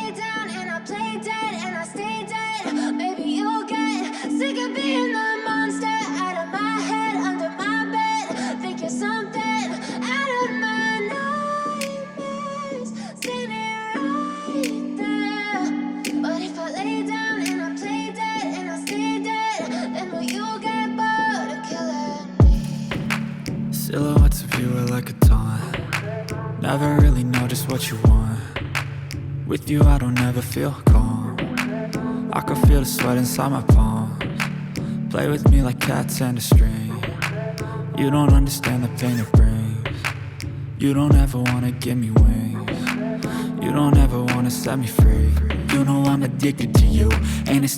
lay down and I play dead and I stay dead, maybe you'll get sick of being the monster out of my head, under my bed. Think you're something out of my nightmares, standing right there. But if I lay down and I play dead and I stay dead, then will you get bored of killing me? Silhouettes of you are like a taunt. Never really know just what you want. With you I don't ever feel calm. I can feel the sweat inside my palms. Play with me like cats and a string. You don't understand the pain it brings. You don't ever wanna give me wings. You don't ever wanna set me free. You know I'm addicted to you, and it's